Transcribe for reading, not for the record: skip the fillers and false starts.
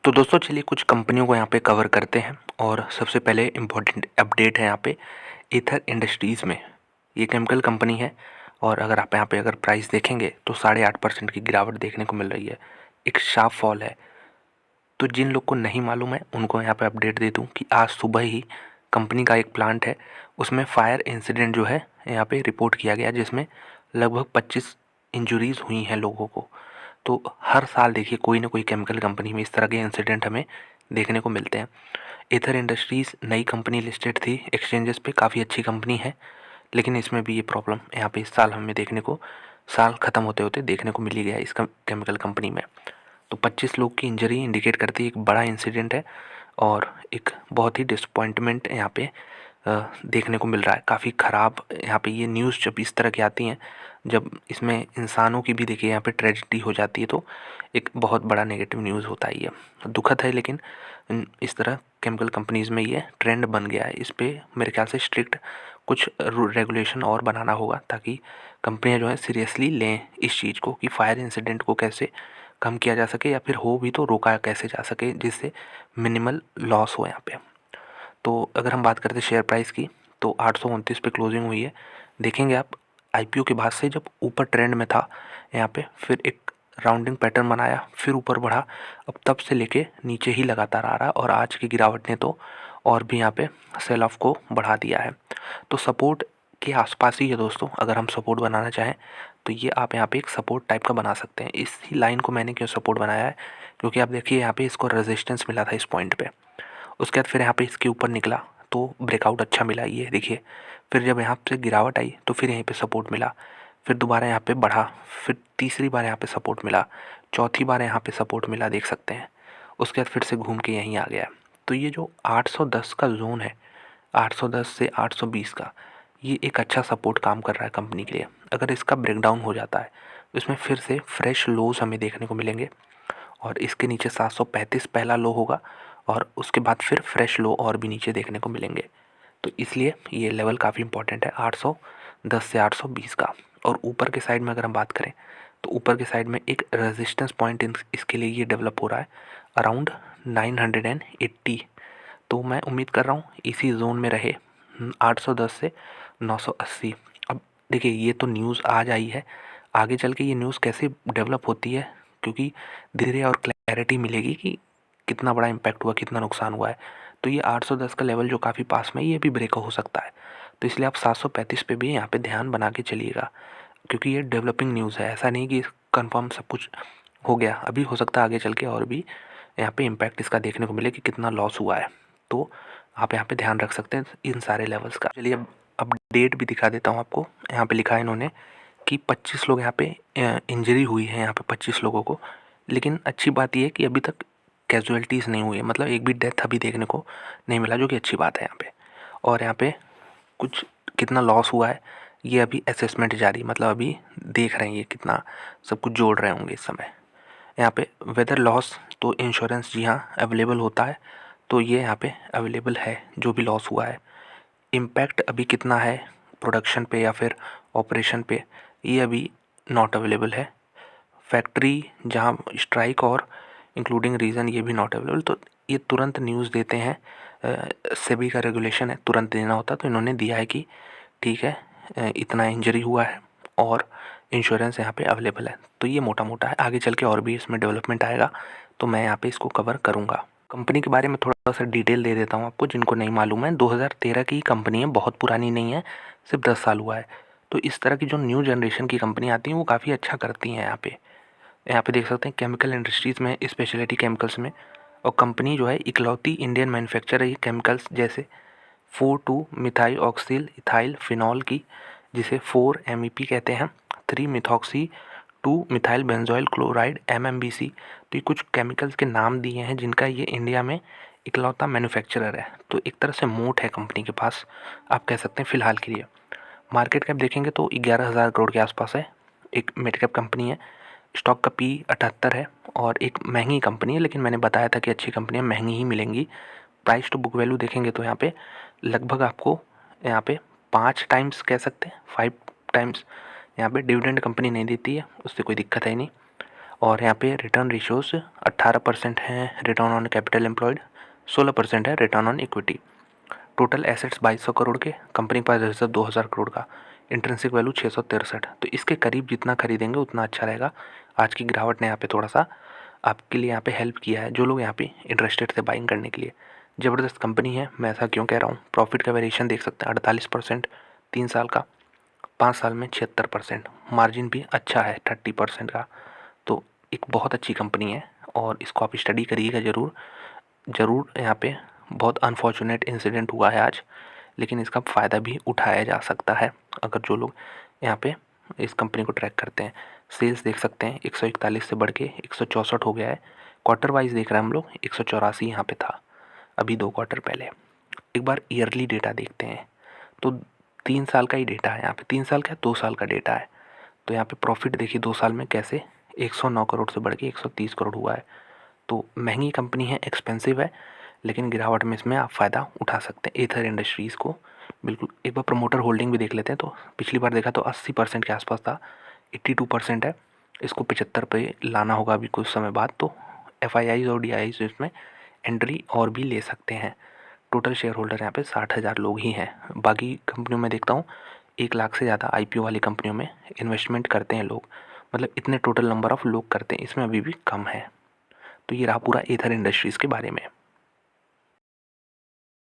तो दोस्तों चलिए कुछ कंपनियों को यहाँ पे कवर करते हैं। और सबसे पहले इम्पोर्टेंट अपडेट है यहाँ पे एथर इंडस्ट्रीज़ में। ये केमिकल कंपनी है और अगर आप यहाँ पे अगर प्राइस देखेंगे तो 8.5% की गिरावट देखने को मिल रही है। एक शार्प फॉल है। तो जिन लोग को नहीं मालूम है उनको यहाँ पे अपडेट दे दूँ कि आज सुबह ही कंपनी का एक प्लांट है, उसमें फायर इंसिडेंट जो है यहाँ पे रिपोर्ट किया गया, जिसमें लगभग 25 इंजरीज़ हुई हैं लोगों को। तो हर साल देखिए कोई ना कोई केमिकल कंपनी में इस तरह के इंसिडेंट हमें देखने को मिलते हैं। एथर इंडस्ट्रीज़ नई कंपनी लिस्टेड थी एक्सचेंजेस पे, काफ़ी अच्छी कंपनी है, लेकिन इसमें भी ये प्रॉब्लम यहाँ पे इस साल हमें देखने को, साल ख़त्म होते होते देखने को मिल ही गया इस केमिकल कंपनी में। तो 25 लोग की इंजरी इंडिकेट करती है, एक बड़ा इंसिडेंट है और एक बहुत ही डिसअपॉइंटमेंट यहाँ पे देखने को मिल रहा है। काफ़ी ख़राब यहाँ पे ये न्यूज़ जब इस तरह की आती हैं, जब इसमें इंसानों की भी देखिए यहाँ पे ट्रेजिडी हो जाती है, तो एक बहुत बड़ा नेगेटिव न्यूज़ होता ही है। दुखद है, लेकिन इस तरह केमिकल कंपनीज़ में ये ट्रेंड बन गया है। इस पर मेरे ख्याल से स्ट्रिक्ट कुछ रेगुलेशन और बनाना होगा ताकि कंपनियां जो है सीरियसली लें इस चीज़ को कि फायर इंसिडेंट को कैसे कम किया जा सके, या फिर हो भी तो रोका कैसे जा सके जिससे मिनिमल लॉस हो यहाँ पे। तो अगर हम बात करते हैं शेयर प्राइस की, तो 829 पे क्लोजिंग हुई है। देखेंगे आप आईपीओ के बाद से जब ऊपर ट्रेंड में था यहाँ पे, फिर एक राउंडिंग पैटर्न बनाया, फिर ऊपर बढ़ा, अब तब से लेके नीचे ही लगातार आ रहा है। और आज की गिरावट ने तो और भी यहाँ पे सेल ऑफ को बढ़ा दिया है। तो सपोर्ट के आसपास ही है दोस्तों, अगर हम सपोर्ट बनाना चाहें तो ये आप यहाँ पे एक सपोर्ट टाइप का बना सकते हैं। इसी लाइन को मैंने क्यों सपोर्ट बनाया है, क्योंकि आप देखिए यहाँ पे इसको रेजिस्टेंस मिला था इस पॉइंट पे, उसके बाद फिर यहाँ पे इसके ऊपर निकला तो ब्रेकआउट अच्छा मिला, ये देखिए। फिर जब यहाँ से गिरावट आई तो फिर यहीं पे सपोर्ट मिला, फिर दोबारा यहाँ पे बढ़ा, फिर तीसरी बार यहाँ पे सपोर्ट मिला, चौथी बार यहाँ पे सपोर्ट मिला, देख सकते हैं। उसके बाद फिर से घूम के यहीं आ गया। तो ये जो 810 का जोन है, 810 से 820 का, ये एक अच्छा सपोर्ट काम कर रहा है कंपनी के लिए। अगर इसका ब्रेकडाउन हो जाता है तो इसमें फिर से फ्रेश लोज हमें देखने को मिलेंगे और इसके नीचे 735 पहला लो होगा और उसके बाद फिर फ्रेश लो और भी नीचे देखने को मिलेंगे। तो इसलिए ये लेवल काफ़ी इंपॉर्टेंट है 810 से 820 का। और ऊपर के साइड में अगर हम बात करें तो ऊपर के साइड में एक रेजिस्टेंस पॉइंट इसके लिए ये डेवलप हो रहा है अराउंड 980। तो मैं उम्मीद कर रहा हूँ इसी जोन में रहे 810 से 980। अब देखिए ये तो न्यूज़ आज आई है, आगे चल के ये न्यूज़ कैसे डेवलप होती है, क्योंकि धीरे और क्लैरिटी मिलेगी कि कितना बड़ा इम्पैक्ट हुआ, कितना नुकसान हुआ है। तो ये 810 का लेवल जो काफ़ी पास में, ये भी ब्रेक हो सकता है। तो इसलिए आप 735 पे भी यहाँ पे ध्यान बना के चलिएगा, क्योंकि ये डेवलपिंग न्यूज़ है, ऐसा नहीं कि कंफर्म सब कुछ हो गया। अभी हो सकता है आगे चल के और भी यहाँ पे इम्पैक्ट इसका देखने को मिले कि कितना लॉस हुआ है। तो आप यहाँ पे ध्यान रख सकते हैं इन सारे लेवल्स का। चलिए अब डेट भी दिखा देता हूँ आपको। यहाँ पे लिखा है इन्होंने कि 25 लोग यहाँ पे इंजरी हुई है, यहाँ पे 25 लोगों को। लेकिन अच्छी बात यह है कि अभी तक कैजुअलिटीज़ नहीं हुई है, मतलब एक भी डेथ अभी देखने को नहीं मिला, जो कि अच्छी बात है यहाँ पे। और यहाँ पे कुछ कितना लॉस हुआ है ये अभी असेसमेंट जारी, मतलब अभी देख रहे हैं ये कितना सब कुछ जोड़ रहे होंगे इस समय। यहाँ पे वेदर लॉस तो इंश्योरेंस जी हाँ अवेलेबल होता है, तो ये यहाँ पे अवेलेबल है जो भी लॉस हुआ है। इम्पैक्ट अभी कितना है प्रोडक्शन पे या फिर ऑपरेशन पे, ये अभी नॉट अवेलेबल है। फैक्ट्री जहाँ स्ट्राइक और इंक्लूडिंग रीज़न, ये भी नॉट अवेलेबल। तो ये तुरंत न्यूज़ देते हैं, सेबी का रेगुलेशन है तुरंत देना होता, तो इन्होंने दिया है कि ठीक है इतना इंजरी हुआ है और इंश्योरेंस यहाँ पे अवेलेबल है। तो ये मोटा मोटा है, आगे चल के और भी इसमें डेवलपमेंट आएगा तो मैं यहाँ पे इसको कवर करूँगा। कंपनी के बारे में थोड़ा सा डिटेल दे देता हूँ आपको जिनको नहीं मालूम है। 2013 की कंपनी है, बहुत पुरानी नहीं है, सिर्फ 10 साल हुआ है। तो इस तरह की जो न्यू जनरेशन की कंपनी आती हैं वो काफ़ी अच्छा करती हैं। यहाँ पे देख सकते हैं केमिकल इंडस्ट्रीज़ में, स्पेशलिटी केमिकल्स में। और कंपनी जो है इकलौती इंडियन मैन्युफैक्चरर है केमिकल्स जैसे 4,2 मिथाइल ऑक्सिल इथाइल फिनॉल की, जिसे 4 MEP कहते हैं, 3 methoxy 2 methyl benzoyl chloride MMBC। तो ये कुछ केमिकल्स के नाम दिए हैं जिनका ये इंडिया में इकलौता मैन्युफैक्चरर है। तो एक तरह से मोट है कंपनी के पास, आप कह सकते हैं फ़िलहाल के लिए। मार्केट कैप देखेंगे तो 11,000 करोड़ के आसपास है। एक मिड कैप कंपनी है, स्टॉक का P 78 है और एक महंगी कंपनी है, लेकिन मैंने बताया था कि अच्छी कंपनियां महंगी ही मिलेंगी। प्राइस टू बुक वैल्यू देखेंगे तो यहाँ पे लगभग आपको यहाँ पे 5 टाइम्स कह सकते हैं, 5 टाइम्स। यहाँ पे डिविडेंड कंपनी नहीं देती है, उससे कोई दिक्कत है नहीं। और यहाँ पे रिटर्न रेशियोज 18% है रिटर्न ऑन कैपिटल एम्प्लॉयड, 16% है return on equity. Total assets 2200 crore के, कंपनी के पास रिजर्व 2000 करोड़ का, इंट्रिंसिक वैल्यू 663। तो इसके करीब जितना खरीदेंगे उतना अच्छा रहेगा। आज की गिरावट ने यहाँ पे थोड़ा सा आपके लिए यहाँ पे हेल्प किया है, जो लोग यहाँ पे इंटरेस्टेड थे बाइंग करने के लिए। ज़बरदस्त कंपनी है, मैं ऐसा क्यों कह रहा हूँ। प्रॉफिट का वेरिएशन देख सकते हैं 48% 3 साल का, 5 साल में 76%, मार्जिन भी अच्छा है 30% का। तो एक बहुत अच्छी कंपनी है और इसको आप स्टडी करिएगा ज़रूर ज़रूर। यहाँ पे बहुत अनफॉर्चुनेट इंसिडेंट हुआ है आज, लेकिन इसका फ़ायदा भी उठाया जा सकता है अगर जो लोग यहाँ पे इस कंपनी को ट्रैक करते हैं। सेल्स देख सकते हैं 141 से बढ़ के 164 हो गया है। क्वार्टर वाइज देख रहे हैं हम लोग 184 यहाँ पे था अभी 2 क्वार्टर पहले। एक बार ईयरली डेटा देखते हैं तो 3 साल का ही डेटा है यहाँ पे, 3 साल का 2 साल का डेटा है। तो यहाँ पे प्रॉफिट देखिए 2 साल में कैसे 109 करोड़ से बढ़ के 130 करोड़ हुआ है। तो महंगी कंपनी है, एक्सपेंसिव है, लेकिन गिरावट में इसमें आप फ़ायदा उठा सकते हैं एथर इंडस्ट्रीज़ को। बिल्कुल एक बार प्रमोटर होल्डिंग भी देख लेते हैं। तो पिछली बार देखा तो 80% के आसपास था, 82% है। इसको 75 पे लाना होगा अभी कुछ समय बाद। तो FIIs और DIIs इसमें एंट्री और भी ले सकते हैं। टोटल शेयर होल्डर यहाँ पे 60,000 लोग ही हैं। बाकी कंपनियों में देखता हूँ 1 लाख से ज़्यादा IPO वाली कंपनियों में इन्वेस्टमेंट करते हैं लोग, मतलब इतने टोटल नंबर ऑफ़ लोग करते हैं, इसमें अभी भी कम है। तो ये रहा पूरा एथर इंडस्ट्रीज़ के बारे में।